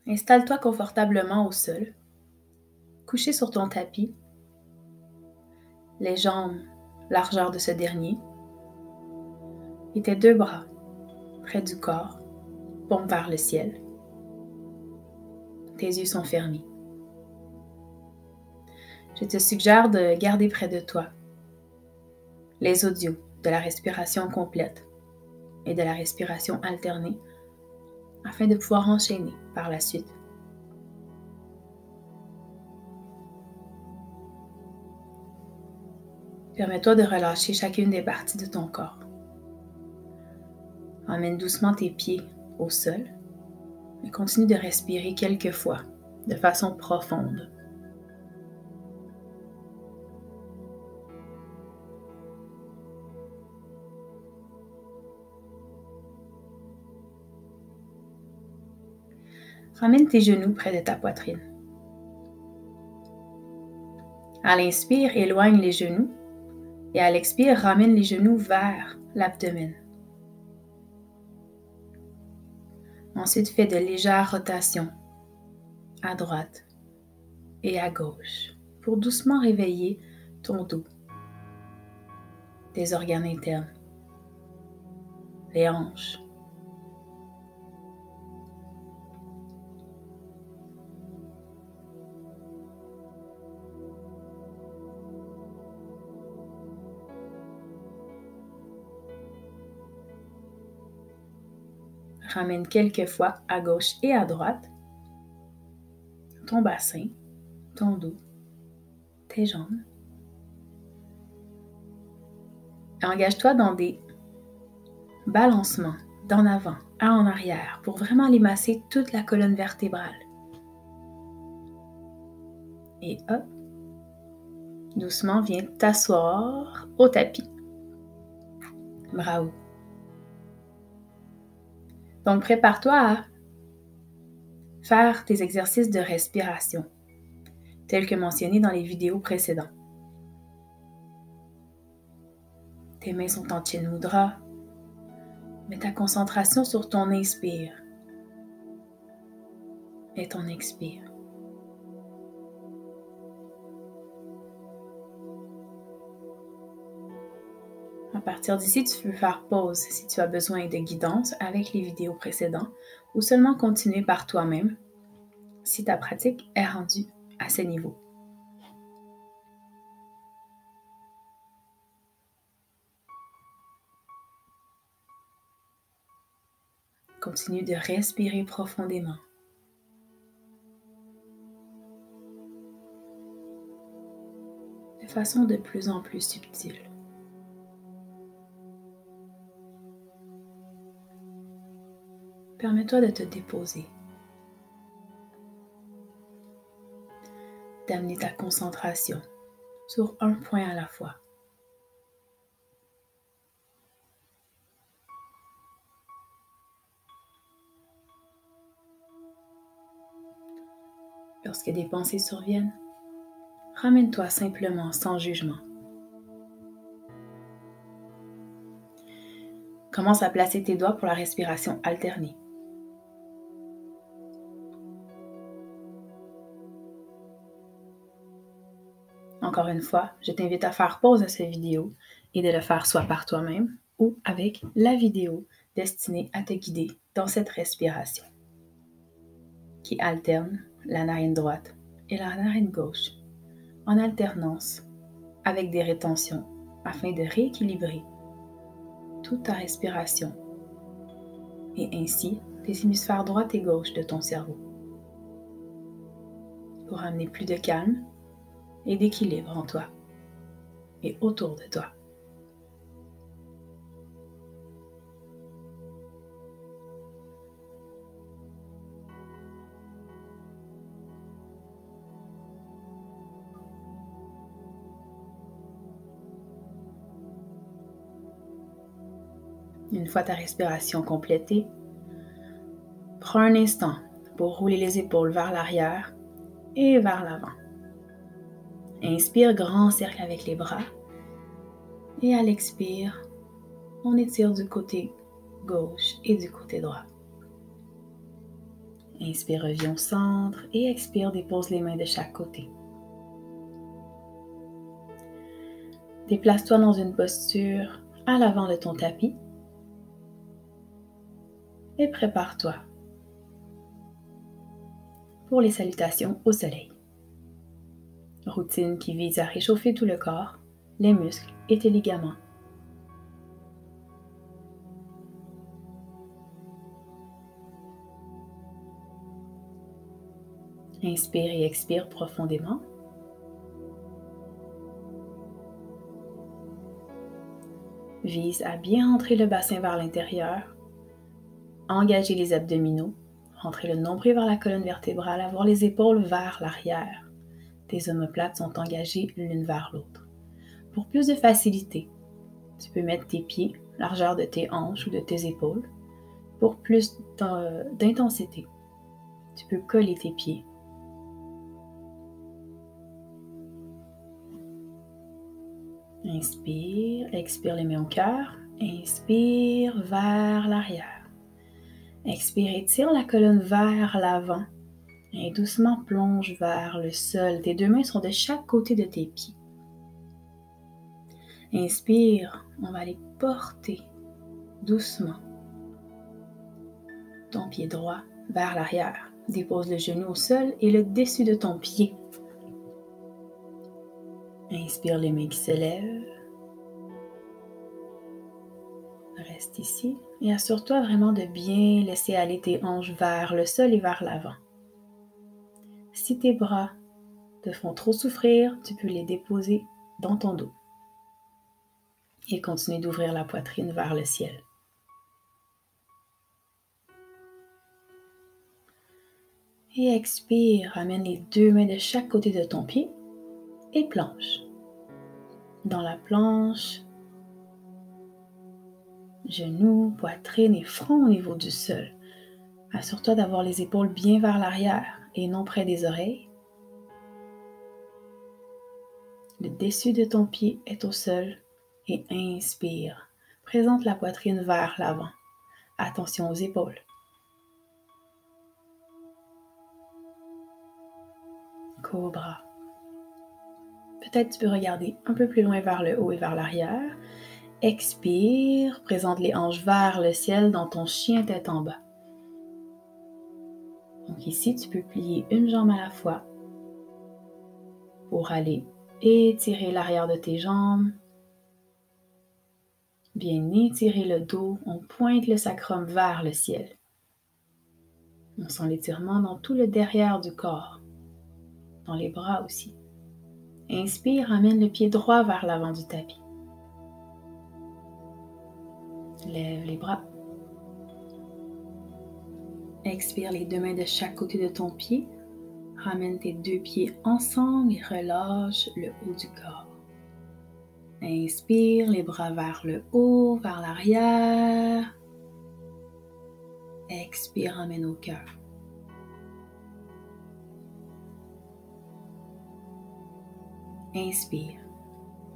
Installe-toi confortablement au sol, couché sur ton tapis, les jambes largeur de ce dernier, et tes deux bras près du corps, pompent vers le ciel. Tes yeux sont fermés. Je te suggère de garder près de toi les audios de la respiration complète et de la respiration alternée afin de pouvoir enchaîner par la suite. Permets-toi de relâcher chacune des parties de ton corps. Emmène doucement tes pieds au sol et continue de respirer quelques fois de façon profonde. Ramène tes genoux près de ta poitrine. À l'inspire, éloigne les genoux et à l'expire, ramène les genoux vers l'abdomen. Ensuite, fais de légères rotations à droite et à gauche pour doucement réveiller ton dos, tes organes internes, les hanches. Ramène quelques fois à gauche et à droite ton bassin, ton dos, tes jambes. Engage-toi dans des balancements d'en avant à en arrière pour vraiment aller masser toute la colonne vertébrale. Et hop, doucement, viens t'asseoir au tapis. Bravo. Donc, prépare-toi à faire tes exercices de respiration, tels que mentionnés dans les vidéos précédentes. Tes mains sont en Chin Mudra. Mets ta concentration sur ton inspire et ton expire. À partir d'ici, tu peux faire pause si tu as besoin de guidance avec les vidéos précédentes ou seulement continuer par toi-même si ta pratique est rendue à ce niveau. Continue de respirer profondément. De façon de plus en plus subtile. Permets-toi de te déposer, d'amener ta concentration sur un point à la fois. Lorsque des pensées surviennent, ramène-toi simplement sans jugement. Commence à placer tes doigts pour la respiration alternée. Encore une fois, je t'invite à faire pause à cette vidéo et de le faire soit par toi-même ou avec la vidéo destinée à te guider dans cette respiration qui alterne la narine droite et la narine gauche en alternance avec des rétentions afin de rééquilibrer toute ta respiration et ainsi tes hémisphères droit et gauche de ton cerveau pour amener plus de calme et d'équilibre en toi et autour de toi. Une fois ta respiration complétée, prends un instant pour rouler les épaules vers l'arrière et vers l'avant. Inspire, grand cercle avec les bras. Et à l'expire, on étire du côté gauche et du côté droit. Inspire, reviens au centre et expire, dépose les mains de chaque côté. Déplace-toi dans une posture à l'avant de ton tapis et prépare-toi pour les salutations au soleil. Routine qui vise à réchauffer tout le corps, les muscles et tes ligaments. Inspire et expire profondément. Vise à bien rentrer le bassin vers l'intérieur, engager les abdominaux, rentrer le nombril vers la colonne vertébrale, avoir les épaules vers l'arrière. Tes omoplates sont engagées l'une vers l'autre. Pour plus de facilité, tu peux mettre tes pieds largeur de tes hanches ou de tes épaules. Pour plus d'intensité, tu peux coller tes pieds. Inspire, expire les mains au cœur. Inspire vers l'arrière. Expire, étire la colonne vers l'avant. Et doucement plonge vers le sol. Tes deux mains sont de chaque côté de tes pieds. Inspire, on va les porter doucement. Ton pied droit vers l'arrière. Dépose le genou au sol et le dessus de ton pied. Inspire, les mains qui se lèvent. Reste ici et assure-toi vraiment de bien laisser aller tes hanches vers le sol et vers l'avant. Si tes bras te font trop souffrir, tu peux les déposer dans ton dos et continuer d'ouvrir la poitrine vers le ciel. Et expire, ramène les deux mains de chaque côté de ton pied et planche. Dans la planche, genoux, poitrine et front au niveau du sol. Assure-toi d'avoir les épaules bien vers l'arrière et non près des oreilles. Le dessus de ton pied est au sol et inspire. Présente la poitrine vers l'avant. Attention aux épaules. Cobra. Peut-être tu peux regarder un peu plus loin vers le haut et vers l'arrière. Expire, présente les hanches vers le ciel dans ton chien tête en bas. Donc ici, tu peux plier une jambe à la fois pour aller étirer l'arrière de tes jambes. Bien étirer le dos, on pointe le sacrum vers le ciel. On sent l'étirement dans tout le derrière du corps, dans les bras aussi. Inspire, ramène le pied droit vers l'avant du tapis. Lève les bras. Expire les deux mains de chaque côté de ton pied. Ramène tes deux pieds ensemble et relâche le haut du corps. Inspire, les bras vers le haut, vers l'arrière. Expire, ramène au cœur. Inspire,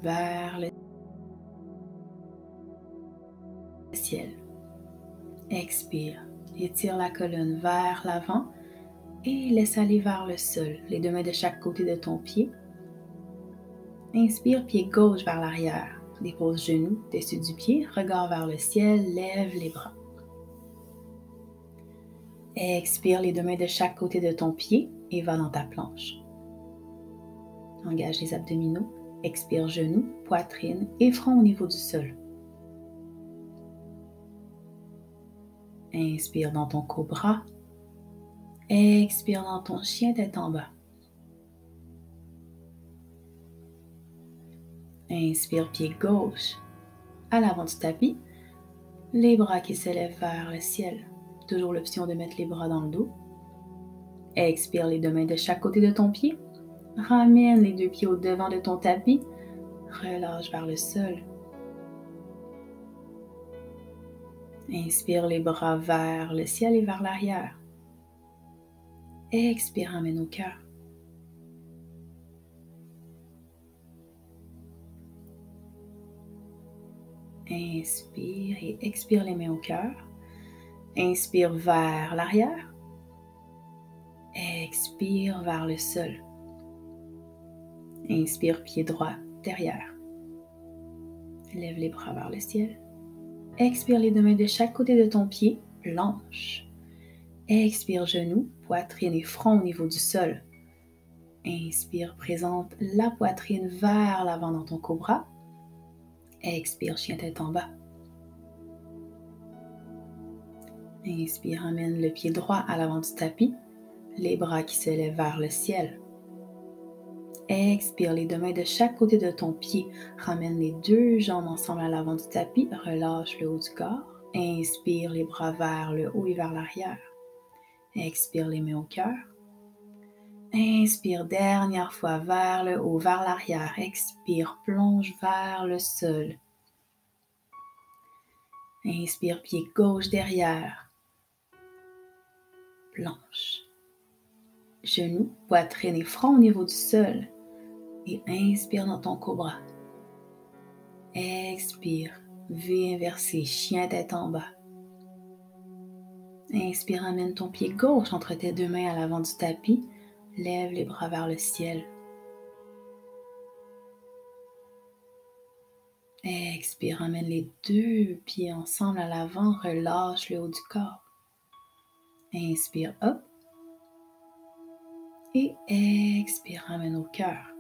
vers le ciel. Expire, étire la colonne vers l'avant et laisse aller vers le sol, les deux mains de chaque côté de ton pied. Inspire, pied gauche vers l'arrière. Dépose genou dessus du pied, regard vers le ciel, lève les bras. Expire les deux mains de chaque côté de ton pied et va dans ta planche. Engage les abdominaux. Expire genou, poitrine et front au niveau du sol. Inspire dans ton cobra. Expire dans ton chien tête en bas. Inspire, pied gauche à l'avant du tapis. Les bras qui s'élèvent vers le ciel. Toujours l'option de mettre les bras dans le dos. Expire les deux mains de chaque côté de ton pied. Ramène les deux pieds au devant de ton tapis. Relâche vers le sol. Inspire les bras vers le ciel et vers l'arrière. Expire, ramène au cœur. Inspire et expire les mains au cœur. Inspire vers l'arrière. Expire vers le sol. Inspire, pied droit derrière. Lève les bras vers le ciel. Expire les deux mains de chaque côté de ton pied, planche. Expire, genoux, poitrine et front au niveau du sol. Inspire, présente la poitrine vers l'avant dans ton cobra. Expire, chien tête en bas. Inspire, amène le pied droit à l'avant du tapis, les bras qui se lèvent vers le ciel. Expire, les deux mains de chaque côté de ton pied. Ramène les deux jambes ensemble à l'avant du tapis. Relâche le haut du corps. Inspire, les bras vers le haut et vers l'arrière. Expire, les mains au cœur. Inspire, dernière fois, vers le haut, vers l'arrière. Expire, plonge vers le sol. Inspire, pied gauche derrière. Planche. Genoux, poitrine et front au niveau du sol. Et inspire dans ton cobra. Expire, V inversé, chien tête en bas. Inspire, amène ton pied gauche entre tes deux mains à l'avant du tapis. Lève les bras vers le ciel. Expire, amène les deux pieds ensemble à l'avant, relâche le haut du corps. Inspire, hop. Et expire, ramène au cœur.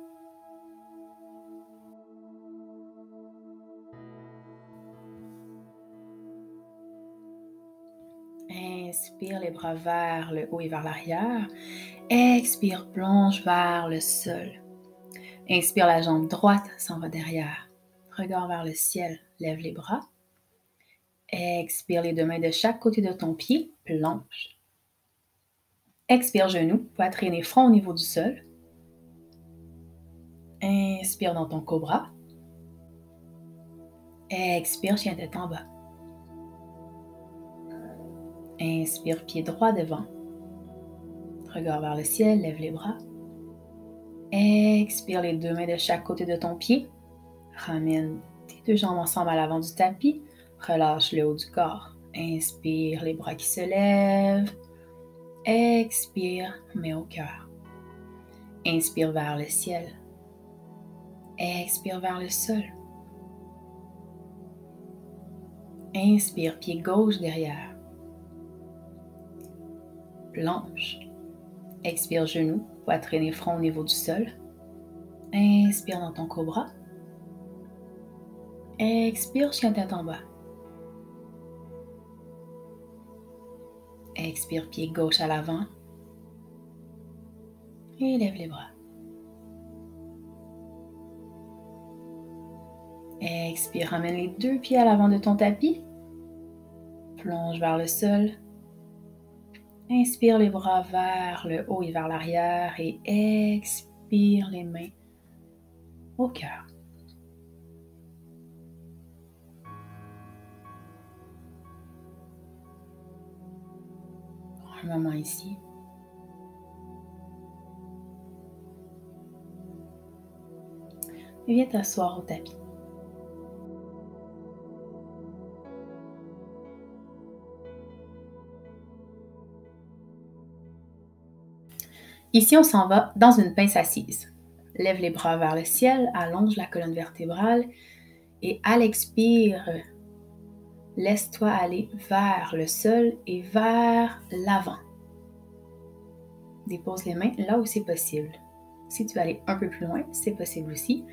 Inspire, les bras vers le haut et vers l'arrière. Expire, plonge vers le sol. Inspire, la jambe droite s'en va derrière. Regard vers le ciel, lève les bras. Expire, les deux mains de chaque côté de ton pied, plonge. Expire, genoux, poitrine et front au niveau du sol. Inspire dans ton cobra. Expire, chien tête en bas. Inspire, pied droit devant. Regard vers le ciel, lève les bras. Expire, les deux mains de chaque côté de ton pied. Ramène tes deux jambes ensemble à l'avant du tapis. Relâche le haut du corps. Inspire, les bras qui se lèvent. Expire, mets au cœur. Inspire vers le ciel. Expire vers le sol. Inspire, pied gauche derrière. Planche. Expire, genoux, poitrine et front au niveau du sol. Inspire dans ton cobra. Expire, chien tête en bas. Expire, pied gauche à l'avant. Et lève les bras. Expire, ramène les deux pieds à l'avant de ton tapis. Plonge vers le sol. Inspire les bras vers le haut et vers l'arrière et expire les mains au cœur. Un moment ici. Et viens t'asseoir au tapis. Ici, on s'en va dans une pince assise. Lève les bras vers le ciel, allonge la colonne vertébrale et à l'expire, laisse-toi aller vers le sol et vers l'avant. Dépose les mains là où c'est possible. Si tu veux aller un peu plus loin, c'est possible aussi.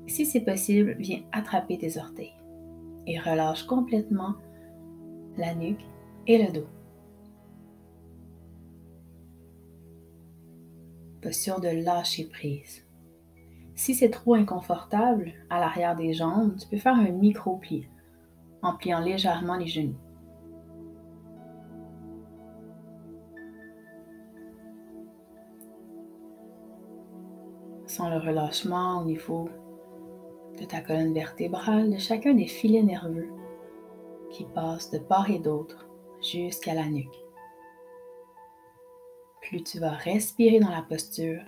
Si c'est possible, viens attraper tes orteils et relâche complètement la nuque et le dos. Pas sûr de lâcher prise. Si c'est trop inconfortable à l'arrière des jambes, tu peux faire un micro-pli en pliant légèrement les genoux. Sens le relâchement au niveau de ta colonne vertébrale, de chacun des filets nerveux qui passent de part et d'autre jusqu'à la nuque. Plus tu vas respirer dans la posture,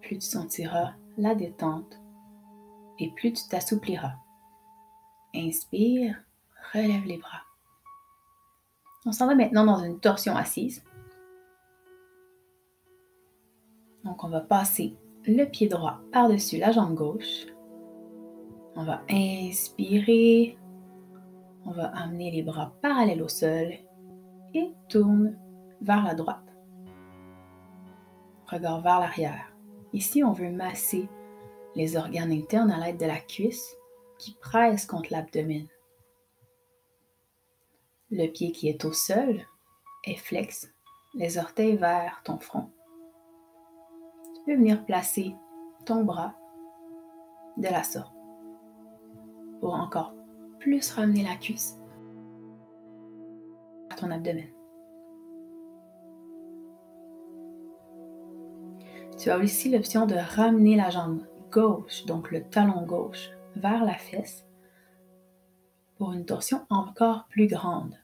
plus tu sentiras la détente et plus tu t'assoupliras. Inspire, relève les bras. On s'en va maintenant dans une torsion assise. Donc, on va passer le pied droit par-dessus la jambe gauche. On va inspirer. On va amener les bras parallèles au sol et tourne vers la droite. Regard vers l'arrière. Ici, on veut masser les organes internes à l'aide de la cuisse qui presse contre l'abdomen. Le pied qui est au sol est flex, les orteils vers ton front. Tu peux venir placer ton bras de la sorte pour encore plus ramener la cuisse à ton abdomen. Tu as aussi l'option de ramener la jambe gauche, donc le talon gauche, vers la fesse pour une torsion encore plus grande.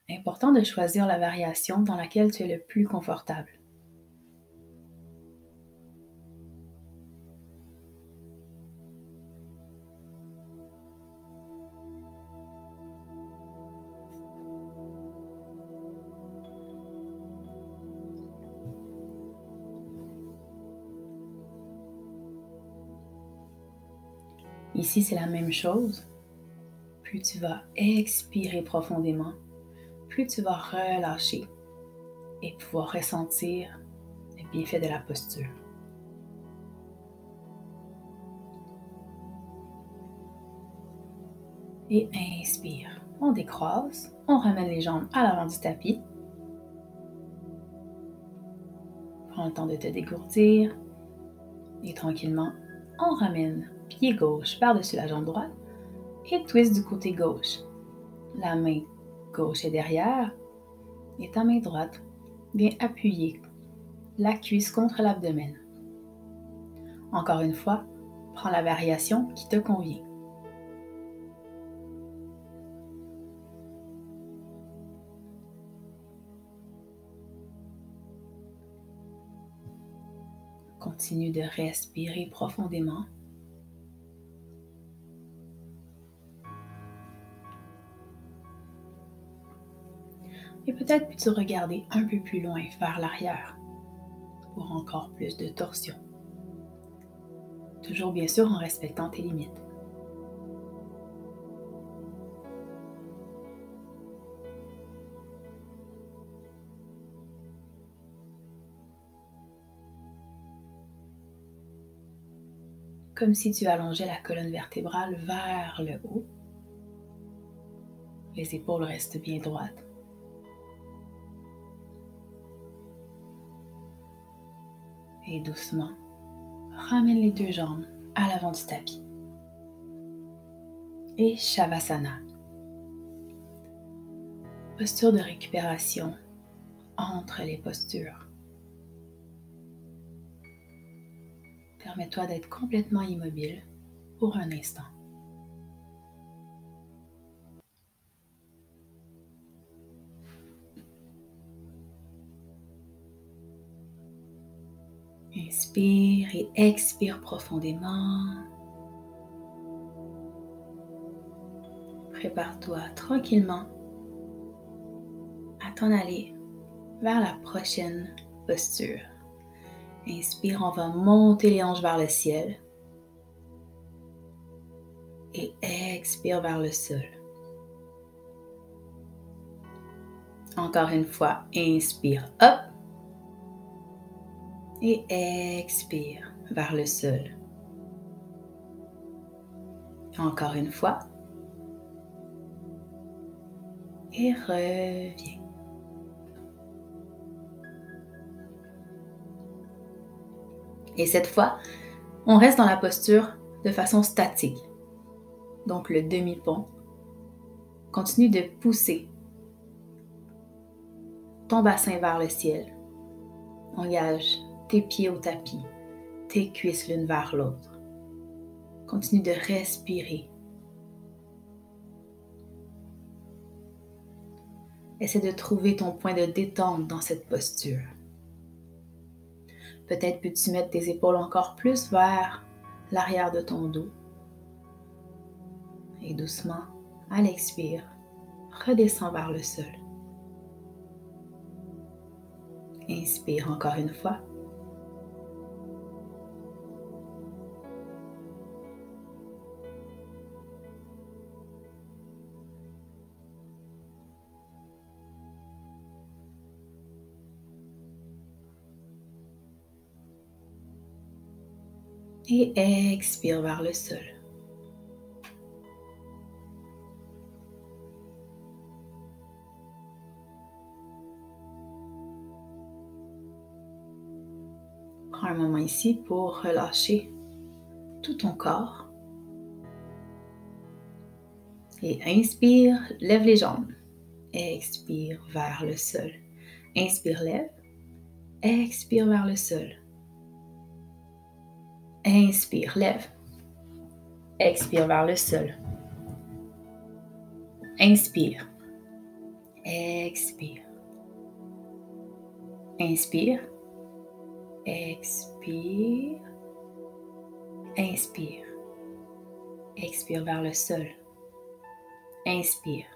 Important de choisir la variation dans laquelle tu es le plus confortable. Ici, c'est la même chose. Plus tu vas expirer profondément, plus tu vas relâcher et pouvoir ressentir les bienfaits de la posture. Et inspire. On décroise, on ramène les jambes à l'avant du tapis. Prends le temps de te dégourdir et tranquillement, on ramène pied gauche par-dessus la jambe droite et twist du côté gauche. La main gauche est derrière et ta main droite vient appuyer la cuisse contre l'abdomen. Encore une fois, prends la variation qui te convient. Continue de respirer profondément. Et peut-être peux-tu regarder un peu plus loin vers l'arrière pour encore plus de torsion. Toujours bien sûr en respectant tes limites. Comme si tu allongeais la colonne vertébrale vers le haut. Les épaules restent bien droites. Et doucement, ramène les deux jambes à l'avant du tapis. Et Shavasana. Posture de récupération entre les postures. Permets-toi d'être complètement immobile pour un instant. Inspire et expire profondément. Prépare-toi tranquillement à t'en aller vers la prochaine posture. Inspire, on va monter les hanches vers le ciel. Et expire vers le sol. Encore une fois, inspire, hop. Et expire vers le sol. Encore une fois. Et reviens. Et cette fois, on reste dans la posture de façon statique. Donc le demi-pont. Continue de pousser ton bassin vers le ciel. Engage tes pieds au tapis, tes cuisses l'une vers l'autre. Continue de respirer. Essaie de trouver ton point de détente dans cette posture. Peut-être peux-tu mettre tes épaules encore plus vers l'arrière de ton dos. Et doucement, à l'expire, redescends vers le sol. Inspire encore une fois. Et expire vers le sol. Prends un moment ici pour relâcher tout ton corps. Et inspire, lève les jambes. Expire vers le sol. Inspire, lève. Expire vers le sol. Inspire, lève. Expire vers le sol. Inspire. Expire. Inspire. Expire. Inspire. Expire vers le sol. Inspire.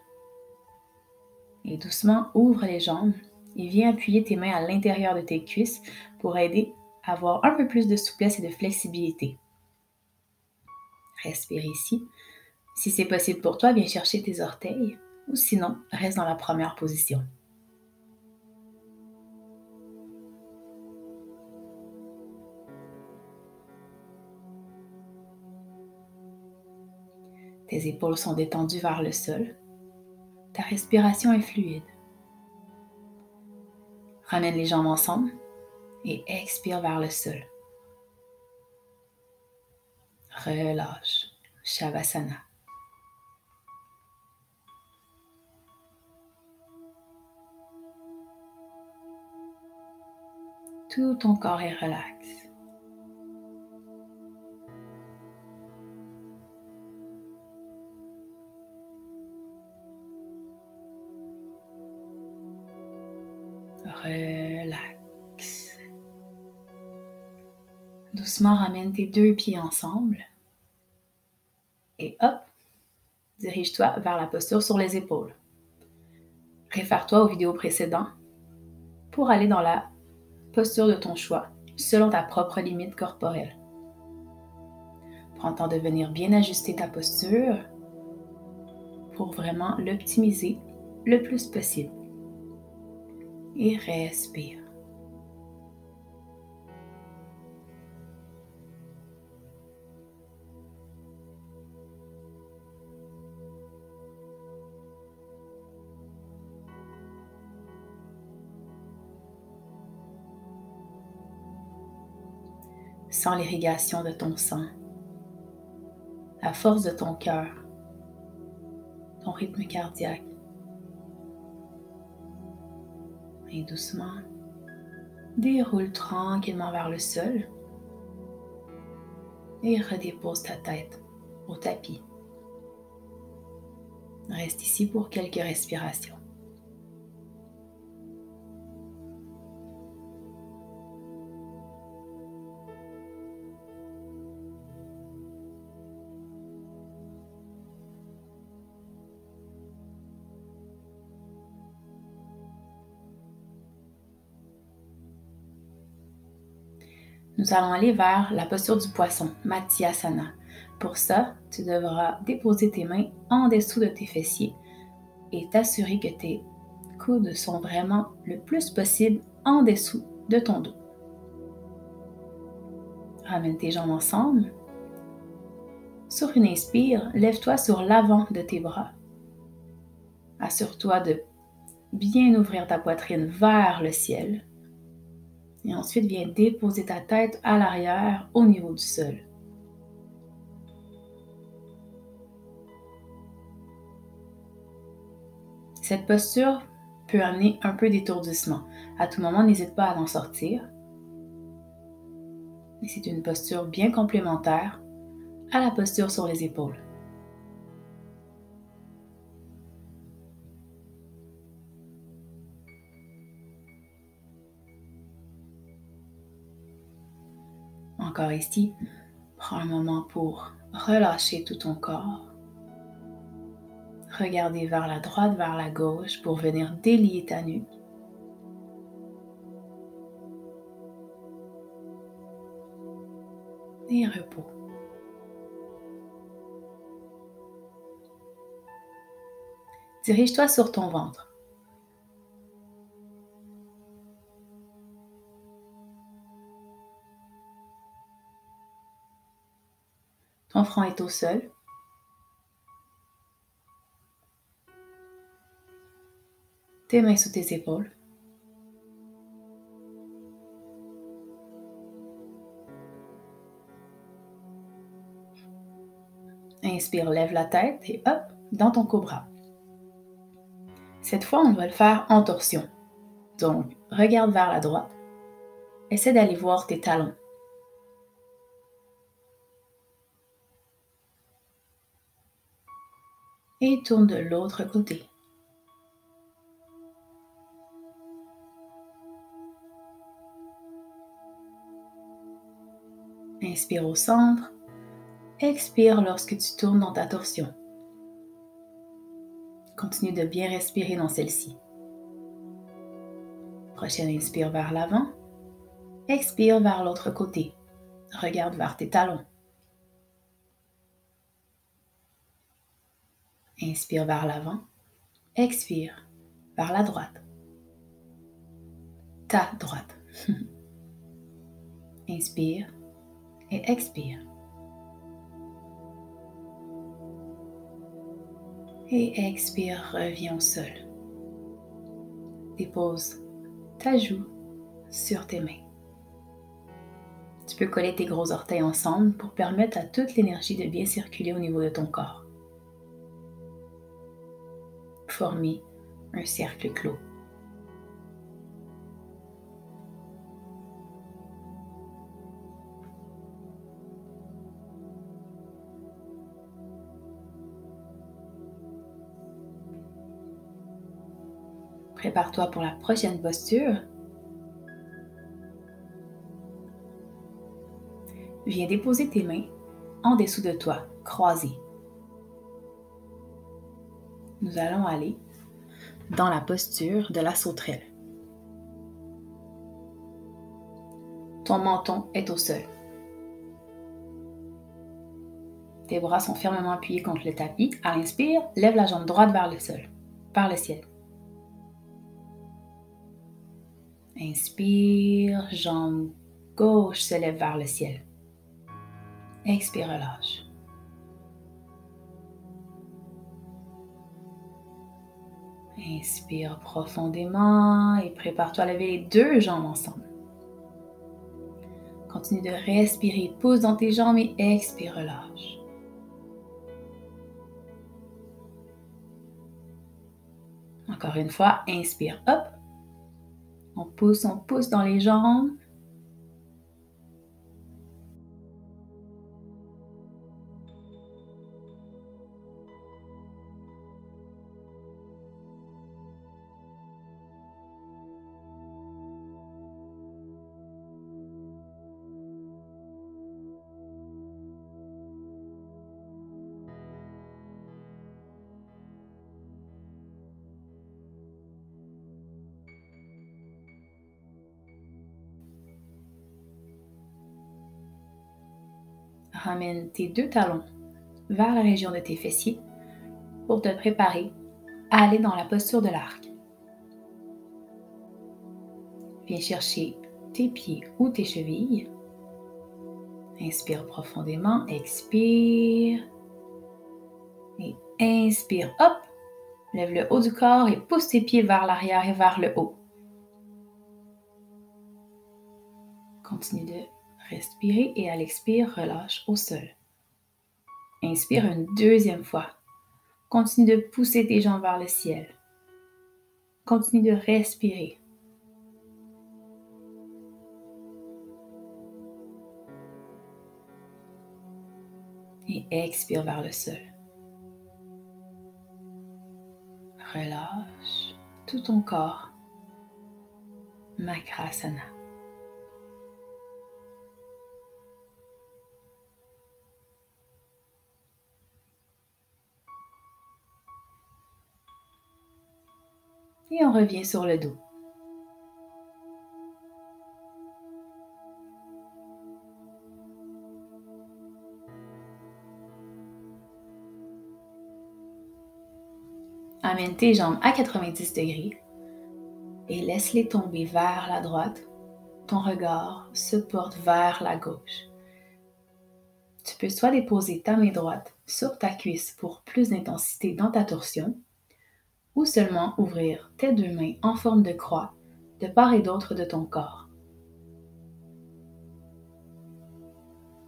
Et doucement, ouvre les jambes et viens appuyer tes mains à l'intérieur de tes cuisses pour aider à avoir un peu plus de souplesse et de flexibilité. Respire ici. Si c'est possible pour toi, viens chercher tes orteils ou sinon, reste dans la première position. Tes épaules sont détendues vers le sol. Ta respiration est fluide. Ramène les jambes ensemble et expire vers le sol. Relâche. Shavasana. Tout ton corps est relax. Relax. Doucement, ramène tes deux pieds ensemble. Et hop, dirige-toi vers la posture sur les épaules. Réfère-toi aux vidéos précédentes pour aller dans la posture de ton choix, selon ta propre limite corporelle. Prends le temps de venir bien ajuster ta posture pour vraiment l'optimiser le plus possible. Et respire. Sens l'irrigation de ton sang, la force de ton cœur, ton rythme cardiaque. Et doucement, déroule tranquillement vers le sol et redépose ta tête au tapis. Reste ici pour quelques respirations. Nous allons aller vers la posture du poisson, Matsyasana. Pour ça, tu devras déposer tes mains en dessous de tes fessiers et t'assurer que tes coudes sont vraiment le plus possible en dessous de ton dos. Ramène tes jambes ensemble. Sur une inspire, lève-toi sur l'avant de tes bras. Assure-toi de bien ouvrir ta poitrine vers le ciel. Et ensuite, viens déposer ta tête à l'arrière au niveau du sol. Cette posture peut amener un peu d'étourdissement. À tout moment, n'hésite pas à en sortir. Et c'est une posture bien complémentaire à la posture sur les épaules. Encore ici, prends un moment pour relâcher tout ton corps. Regardez vers la droite, vers la gauche pour venir délier ta nuque. Et repos. Dirige-toi sur ton ventre. Ton front est au sol. Tes mains sous tes épaules. Inspire, lève la tête et hop, dans ton cobra. Cette fois, on va le faire en torsion. Donc, regarde vers la droite. Essaie d'aller voir tes talons. Et tourne de l'autre côté. Inspire au centre. Expire lorsque tu tournes dans ta torsion. Continue de bien respirer dans celle-ci. Prochaine inspire vers l'avant. Expire vers l'autre côté. Regarde vers tes talons. Inspire vers l'avant. Expire vers la droite. Ta droite. Inspire et expire. Et expire, reviens au sol. Dépose ta joue sur tes mains. Tu peux coller tes gros orteils ensemble pour permettre à toute l'énergie de bien circuler au niveau de ton corps. Former un cercle clos. Prépare-toi pour la prochaine posture. Viens déposer tes mains en dessous de toi, croisées. Nous allons aller dans la posture de la sauterelle. Ton menton est au sol. Tes bras sont fermement appuyés contre le tapis. À l'inspire, lève la jambe droite vers le sol, vers le ciel. Inspire, jambe gauche se lève vers le ciel. Expire, relâche. Inspire profondément et prépare-toi à lever les deux jambes ensemble. Continue de respirer, pousse dans tes jambes et expire, relâche. Encore une fois, inspire, hop. On pousse dans les jambes. Ramène tes deux talons vers la région de tes fessiers pour te préparer à aller dans la posture de l'arc. Viens chercher tes pieds ou tes chevilles. Inspire profondément, expire. Et inspire, hop! Lève le haut du corps et pousse tes pieds vers l'arrière et vers le haut. Continue de respirer et à l'expire, relâche au sol. Inspire une deuxième fois. Continue de pousser tes jambes vers le ciel. Continue de respirer. Et expire vers le sol. Relâche tout ton corps. Makrasana. Et on revient sur le dos. Amène tes jambes à 90 degrés et laisse-les tomber vers la droite. Ton regard se porte vers la gauche. Tu peux soit déposer ta main droite sur ta cuisse pour plus d'intensité dans ta torsion, ou seulement ouvrir tes deux mains en forme de croix de part et d'autre de ton corps.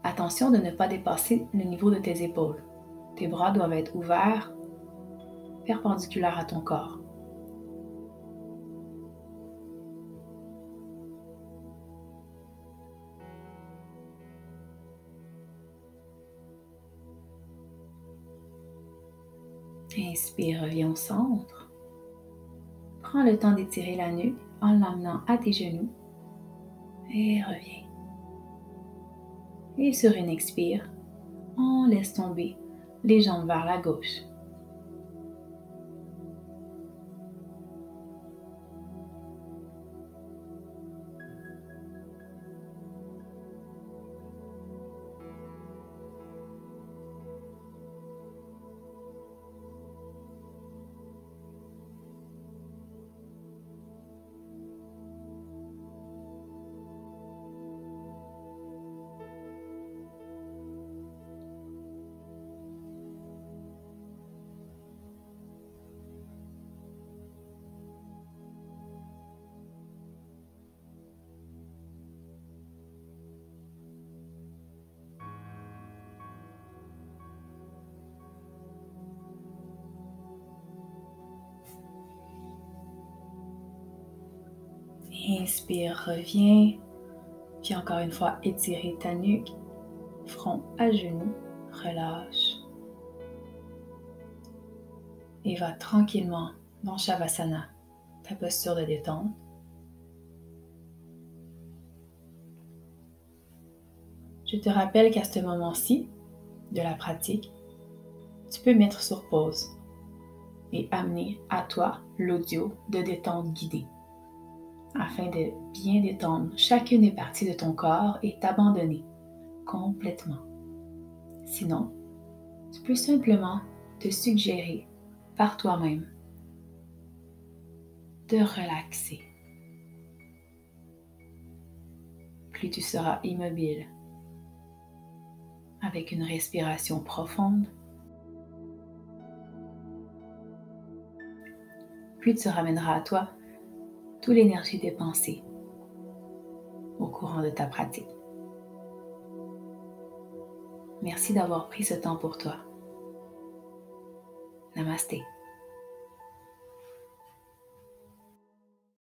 Attention de ne pas dépasser le niveau de tes épaules. Tes bras doivent être ouverts, perpendiculaires à ton corps. Inspire, reviens au centre. Prends le temps d'étirer la nuque en l'amenant à tes genoux et reviens. Et sur une expire, on laisse tomber les jambes vers la gauche. Inspire, reviens. Puis encore une fois, étirer ta nuque, front à genoux, relâche. Et va tranquillement dans Shavasana, ta posture de détente. Je te rappelle qu'à ce moment-ci de la pratique, tu peux mettre sur pause et amener à toi l'audio de détente guidée afin de bien détendre chacune des parties de ton corps et t'abandonner complètement. Sinon, tu peux simplement te suggérer par toi-même de relaxer. Plus tu seras immobile avec une respiration profonde, plus tu ramèneras à toi toute l'énergie dépensée au courant de ta pratique. Merci d'avoir pris ce temps pour toi. Namasté.